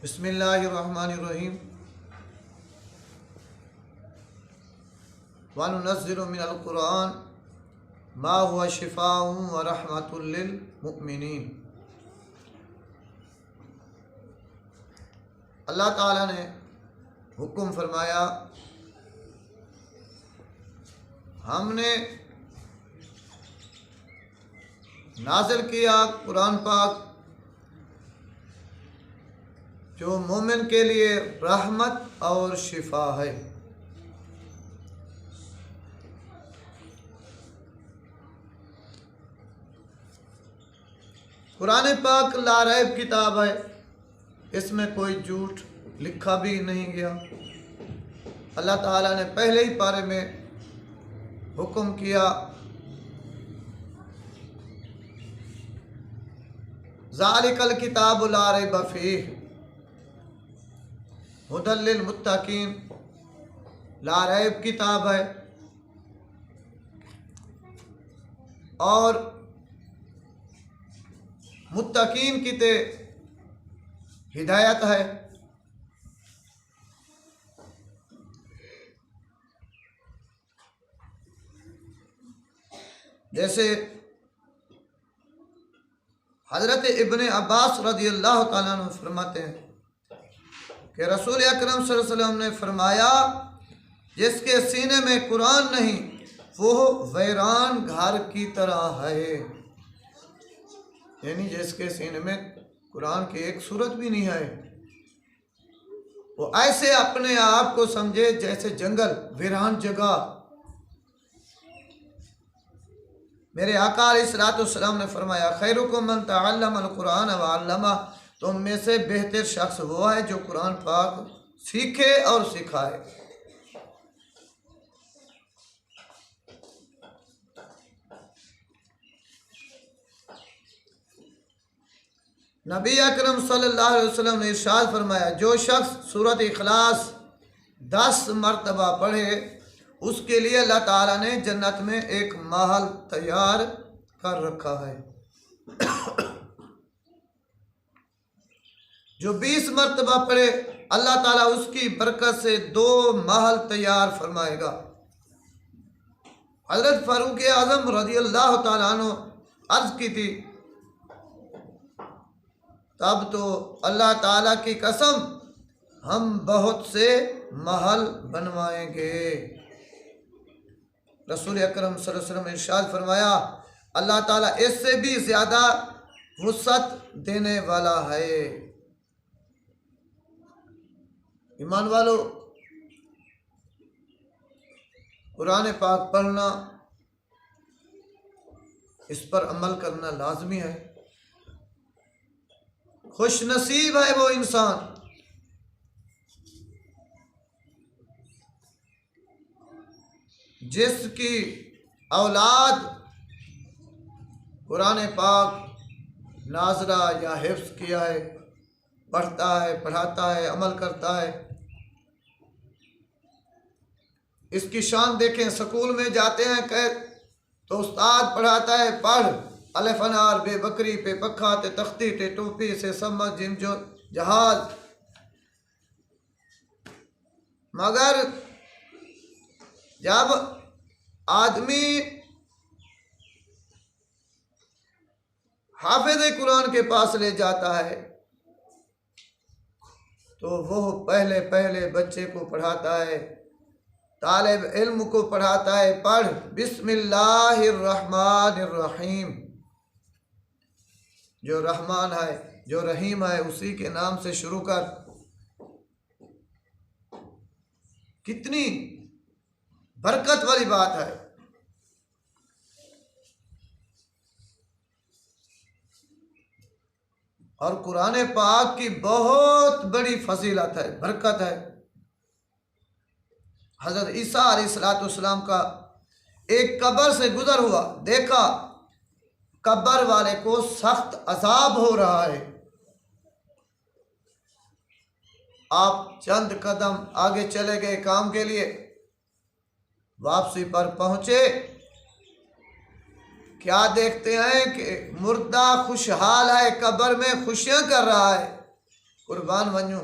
बिस्मिल्लाहिर्रहमानिर्रहीम। व नुनज़्ज़िलु मिनल कुरान मा हुवा शिफ़ाउन व रहमतुल लिल मुमिनीन। अल्लाह ताला ने हुक्म फरमाया, हमने नाज़िल किया कुरान पाक जो मोमिन के लिए रहमत और शिफा है। कुरान पाक लारैब किताब है, इसमें कोई झूठ लिखा भी नहीं गया। अल्लाह ताला ने पहले ही पारे में हुक्म किया, ज़ालिकल किताबु ला रैब फीह हुदल लिल मुत्तकीन। लारैब किताब है और मुत्तकीन की ते हिदायत है। जैसे हज़रत इब्ने अब्बास रज़ियल्लाहु ताला अन्हु फरमाते हैं कि रसूल अकरम सल्लल्लाहु अलैहि वसल्लम ने फरमाया, जिसके सीने में कुरान नहीं वो वैरान घर की तरह है। यानी जिसके सीने में कुरान की एक सूरत भी नहीं है, वो ऐसे अपने आप को समझे जैसे जंगल, वीरान जगह। मेरे आका अलैहिस्सलाम ने फरमाया, खैरुकुम मन तअल्लमल कुरान व अल्लमा। तुम में से बेहतर शख्स वो है जो कुरान पाक सीखे और सिखाए। नबी अकरम सल्लल्लाहु अलैहि वसल्लम ने इरशाद फरमाया, जो शख्स सूरत इखलास 10 मरतबा पढ़े उसके लिए अल्लाह ताला ने जन्नत में एक महल तैयार कर रखा है। जो 20 मरतबा पढ़े अल्लाह ताला उसकी बरकत से 2 महल तैयार फरमाएगा। हज़रत फारूक आज़म रज़ियल्लाहु ताला अन्हु अर्ज की थी, तब तो अल्लाह ताला की कसम हम बहुत से महल बनवाएंगे। रसूल अकरम सल्लल्लाहु अलैहि वसल्लम ने इरशाद फरमाया, अल्लाह ताला इससे भी ज़्यादा वुसअत देने वाला है। ईमान वालों, कुरान पाक पढ़ना, इस पर अमल करना लाजमी है। खुश नसीब है वो इंसान जिसकी औलाद कुरान पाक नाज़रा या हिफ्ज़ किया है, पढ़ता है, पढ़ाता है, अमल करता है। इसकी शान देखें, स्कूल में जाते हैं तो उस्ताद पढ़ाता है, पढ़ अलिफ अनार बे बकरी पे पखा ते तख्ती ते टोपी से समझ जिम जो जहाज। मगर जब आदमी हाफिज़ कुरान के पास ले जाता है तो वो पहले पहले बच्चे को पढ़ाता है, तालिब इल्म को पढ़ाता है, पढ़ बिस्मिल्लाहिर रहमानिर रहीम। जो रहमान है, जो रहीम है, उसी के नाम से शुरू कर। कितनी बरकत वाली बात है। और कुरान पाक की बहुत बड़ी फजीलत है, बरकत है। हज़रत ईसा अलैहिस्सलाम का एक कब्र से गुजर हुआ, देखा कब्र वाले को सख्त अजाब हो रहा है। आप चंद कदम आगे चले गए काम के लिए, वापसी पर पहुंचे, क्या देखते हैं कि मुर्दा खुशहाल है, कब्र में खुशियां कर रहा है। कुर्बान वञूं,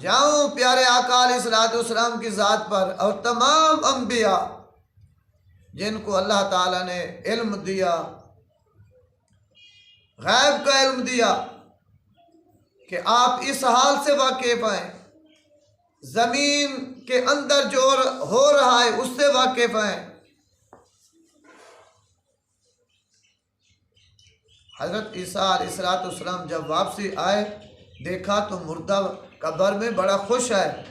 जाऊं प्यारे आका अलैहिस्सलाम की ज़ात पर और तमाम अंबिया जिनको अल्लाह ताला ने इल्म दिया, गैब का इल्म दिया कि आप इस हाल से वाकिफ हैं, ज़मीन के अंदर जो हो रहा है उससे वाकिफ हैं। हज़रत ईसा अलैहिस्सलाम जब वापसी आए, देखा तो मुर्दा कब्र में बड़ा खुश है।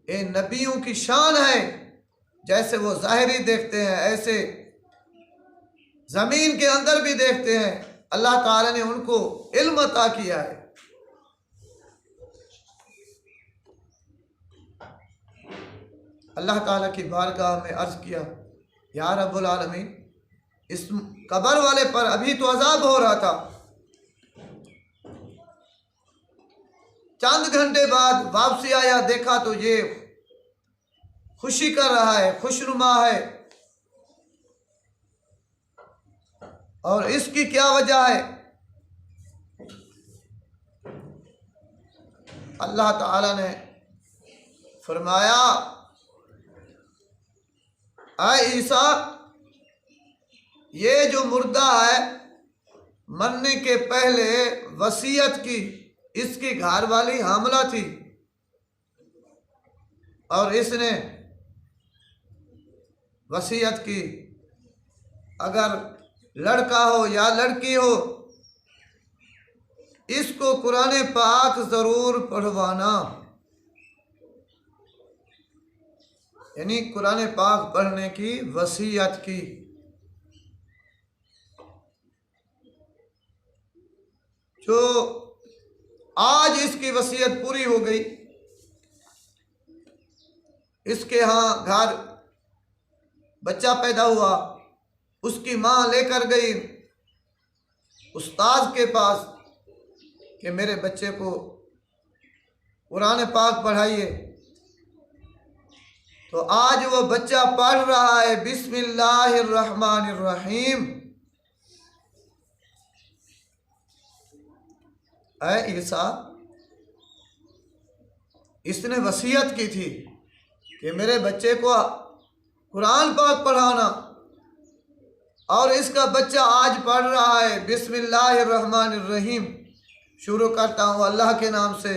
ये नबियों की शान है, जैसे वो ज़ाहिरी देखते हैं ऐसे ज़मीन के अंदर भी देखते हैं। अल्लाह ताला ने उनको इल्म अता किया है। अल्लाह ताला की बारगाह में अर्ज़ किया, या रब्बुल आलमीन, इस कब्र वाले पर अभी तो अजाब हो रहा था, चंद घंटे बाद वापसी आया, देखा तो ये खुशी कर रहा है, खुशनुमा है। और इसकी क्या वजह है? अल्लाह ताला ने फरमाया, ऐ ईसा, ये जो मुर्दा है मरने के पहले वसीयत की, इसकी घरवाली हामला थी और इसने वसीयत की अगर लड़का हो या लड़की हो, इसको कुरान पाक ज़रूर पढ़वाना। यानी कुरान पाक पढ़ने की वसीयत की। जो आज इसकी वसीयत पूरी हो गई, इसके यहाँ घर बच्चा पैदा हुआ, उसकी माँ लेकर गई उस्ताद के पास कि मेरे बच्चे को कुरान पाक पढ़ाइए। तो आज वो बच्चा पढ़ रहा है बिस्मिल्लाहिर्रहमानिर्रहीम। ऐ ईसा, इसने वसीयत की थी कि मेरे बच्चे को कुरान पाक पढ़ाना, और इसका बच्चा आज पढ़ रहा है बिस्मिल्लाहिर्रहमानिर्रहीम। शुरू करता हूँ अल्लाह के नाम से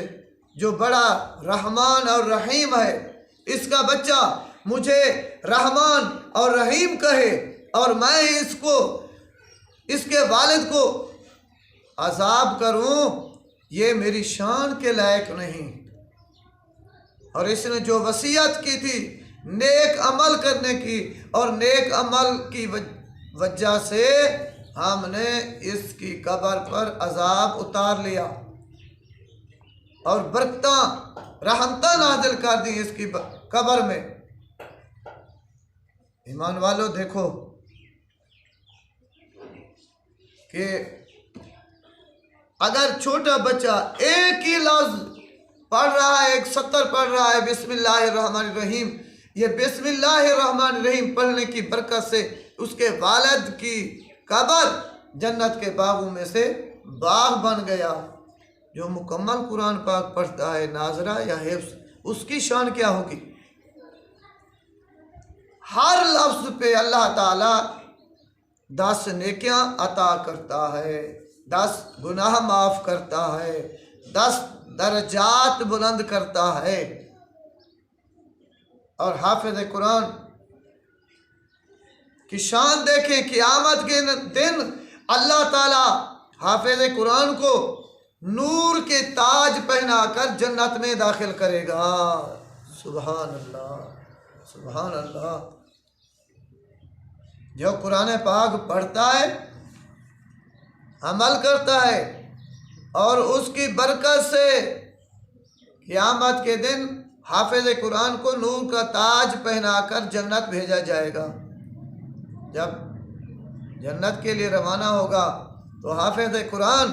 जो बड़ा रहमान और रहीम है। इसका बच्चा मुझे रहमान और रहीम कहे और मैं इसको, इसके वालिद को अजाब करूँ, ये मेरी शान के लायक नहीं। और इसने जो वसीयत की थी नेक अमल करने की, और नेक अमल की वजह से हमने इसकी कब्र पर अजाब उतार लिया और बरकता रहमता नाजिल कर दी इसकी कब्र में। ईमान वालों, देखो कि अगर छोटा बच्चा एक ही लफ्ज पढ़ रहा है, एक सत्तर पढ़ रहा है बिस्मिल्लाहिर्रहमानिर्रहीम, ये बिस्मिल्लाहिर्रहमानिर्रहीम पढ़ने की बरकत से उसके वालिद की कब्र जन्नत के बागों में से बाग बन गया। जो मुकम्मल कुरान पाक पढ़ता है, नाजरा या हिफ्स, उसकी शान क्या होगी? हर लफ्ज पे अल्लाह ताला 10 नेकियां अता करता है, 10 गुनाह माफ करता है, 10 दर्जात बुलंद करता है। और हाफिज कुरान की शान देखें, क़यामत के दिन अल्लाह ताला हाफिज कुरान को नूर के ताज पहनाकर जन्नत में दाखिल करेगा। सुभान अल्लाह, सुभान अल्लाह। जो कुरान पाक पढ़ता है, अमल करता है, और उसकी बरकत से क़यामत के दिन हाफिज कुरान को नूर का ताज पहनाकर जन्नत भेजा जाएगा। जब जन्नत के लिए रवाना होगा तो हाफिज कुरान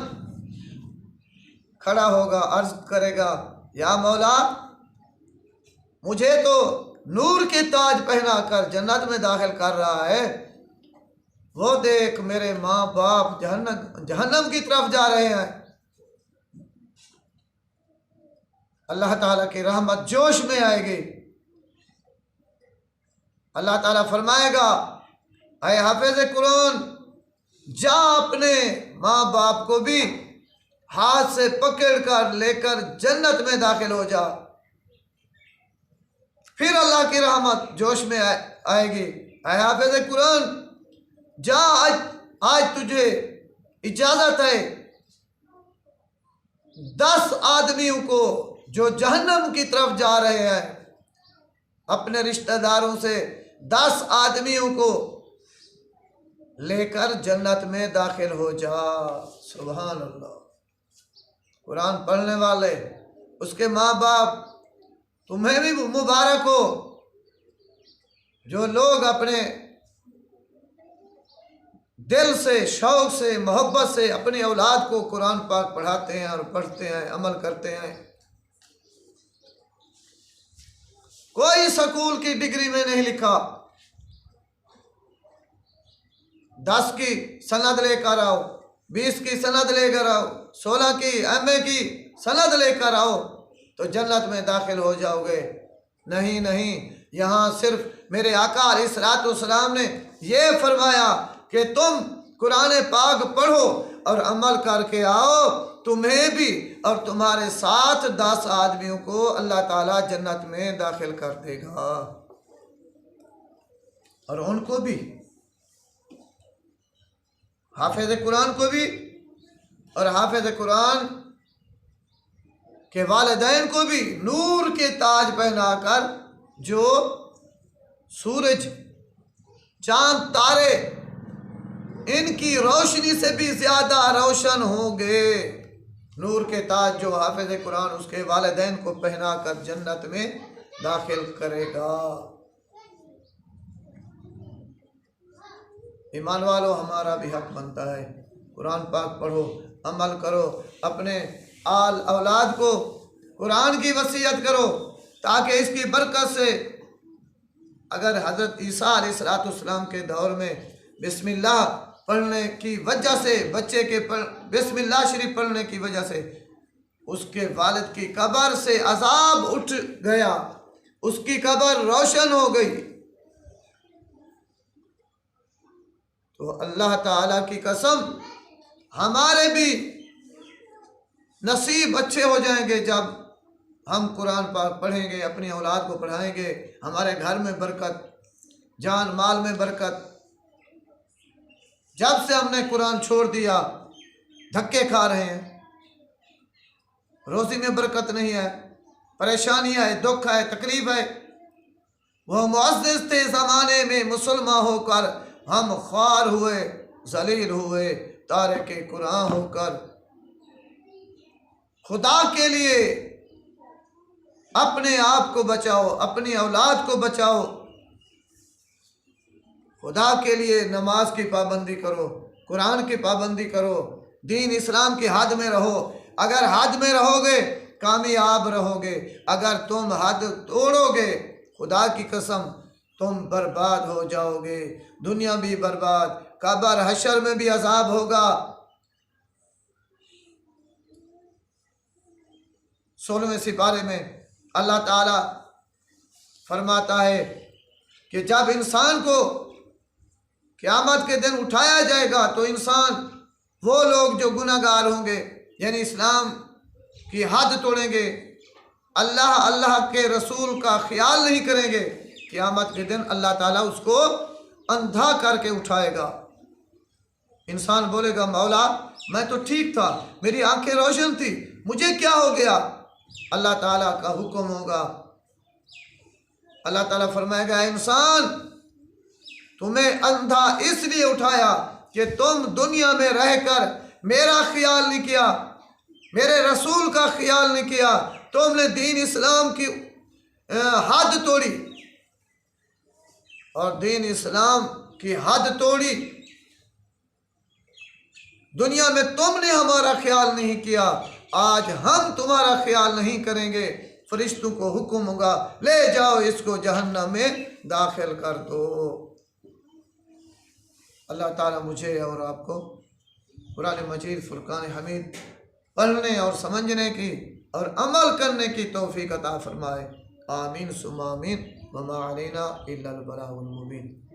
खड़ा होगा, अर्ज करेगा, या मौला, मुझे तो नूर के ताज पहनाकर जन्नत में दाखिल कर रहा है, वो देख मेरे माँ बाप जहन्नम की तरफ जा रहे हैं, अल्लाह ताला की रहमत जोश में आएगी। अल्लाह ताला फरमाएगा, ऐ हाफिज कुरान, जा अपने माँ बाप को भी हाथ से पकड़ कर लेकर जन्नत में दाखिल हो जा। फिर अल्लाह की रहमत जोश में आएगी। ऐ हाफिज कुरान, जा, आज तुझे इजाजत है 10 आदमियों को जो जहन्नम की तरफ जा रहे हैं, अपने रिश्तेदारों से 10 आदमियों को लेकर जन्नत में दाखिल हो जा। सुभान अल्लाह। कुरान पढ़ने वाले, उसके माँ बाप, तुम्हें भी मुबारक हो जो लोग अपने दिल से, शौक से, मोहब्बत से अपनी औलाद को कुरान पाक पढ़ाते हैं और पढ़ते हैं, अमल करते हैं। कोई स्कूल की डिग्री में नहीं लिखा 10 की सनद लेकर आओ, 20 की सनद लेकर आओ, 16 की MA की सनद लेकर आओ तो जन्नत में दाखिल हो जाओगे। नहीं नहीं, यहाँ सिर्फ मेरे आका अलैहिस्सलाम ने ये फरमाया कि तुम कुरान पाक पढ़ो और अमल करके आओ, तुम्हें भी और तुम्हारे साथ 10 आदमियों को अल्लाह ताला जन्नत में दाखिल कर देगा। और उनको भी, हाफिज कुरान को भी और हाफिज कुरान के वालिदैन को भी नूर के ताज पहनाकर, जो सूरज, चांद, तारे इनकी रोशनी से भी ज्यादा रोशन होंगे। नूर के ताज जो हाफिज कुरान उसके वालिदैन को पहनाकर जन्नत में दाखिल करेगा। ईमान वालों, हमारा भी हक बनता है, कुरान पाक पढ़ो, अमल करो, अपने आल औलाद को कुरान की वसीयत करो, ताकि इसकी बरकत से, अगर हज़रत ईसा अलैहिस्सलाम के दौर में बिस्मिल्लाह पढ़ने की वजह से, बच्चे के बिस्मिल्लाह शरीफ पढ़ने की वजह से उसके वालिद की कब्र से अजाब उठ गया, उसकी कब्र रोशन हो गई, तो अल्लाह ताला की कसम हमारे भी नसीब अच्छे हो जाएंगे जब हम कुरान पाक पढ़ेंगे, अपनी औलाद को पढ़ाएंगे, हमारे घर में बरकत, जान माल में बरकत। जब से हमने कुरान छोड़ दिया धक्के खा रहे हैं, रोज़ी में बरकत नहीं है, परेशानियाँ है, दुख है, तकलीफ है। वह मुअज़्ज़िज़ थे ज़माने में, मुसलमान होकर हम ख्वार हुए, ज़लील हुए, तारिके कुरान होकर। खुदा के लिए अपने आप को बचाओ, अपनी औलाद को बचाओ, खुदा के लिए नमाज की पाबंदी करो, कुरान की पाबंदी करो, दीन इस्लाम की हद में रहो। अगर हद में रहोगे कामयाब रहोगे, अगर तुम हद तोड़ोगे खुदा की कसम तुम बर्बाद हो जाओगे, दुनिया भी बर्बाद, कब्र हशर में भी अजाब होगा। 16वें सिपारे में अल्लाह ताला फरमाता है कि जब इंसान को क़यामत के दिन उठाया जाएगा तो इंसान, वो लोग जो गुनाहगार होंगे, यानी इस्लाम की हद तोड़ेंगे, अल्लाह अल्लाह के रसूल का ख्याल नहीं करेंगे, क़यामत के दिन अल्लाह ताला उसको अंधा करके उठाएगा। इंसान बोलेगा, मौला मैं तो ठीक था, मेरी आंखें रोशन थी, मुझे क्या हो गया? अल्लाह ताला का हुक्म होगा, अल्लाह ताला फरमाएगा, इंसान तुम्हें अंधा इसलिए उठाया कि तुम दुनिया में रहकर मेरा ख्याल नहीं किया, मेरे रसूल का ख्याल नहीं किया, तुमने दीन इस्लाम की हद तोड़ी, और दीन इस्लाम की हद तोड़ी, दुनिया में तुमने हमारा ख्याल नहीं किया, आज हम तुम्हारा ख्याल नहीं करेंगे। फरिश्तों को हुक्म होगा, ले जाओ इसको जहन्नम में दाखिल कर दो। अल्लाह ताला मुझे और आपको कुरान मजीद, फुरकान हमीद पढ़ने और समझने की और अमल करने की तौफीक अता फरमाए। आमीन सुम्मा आमीन। वमा अलैना इल्लल बलागुल मुबीन।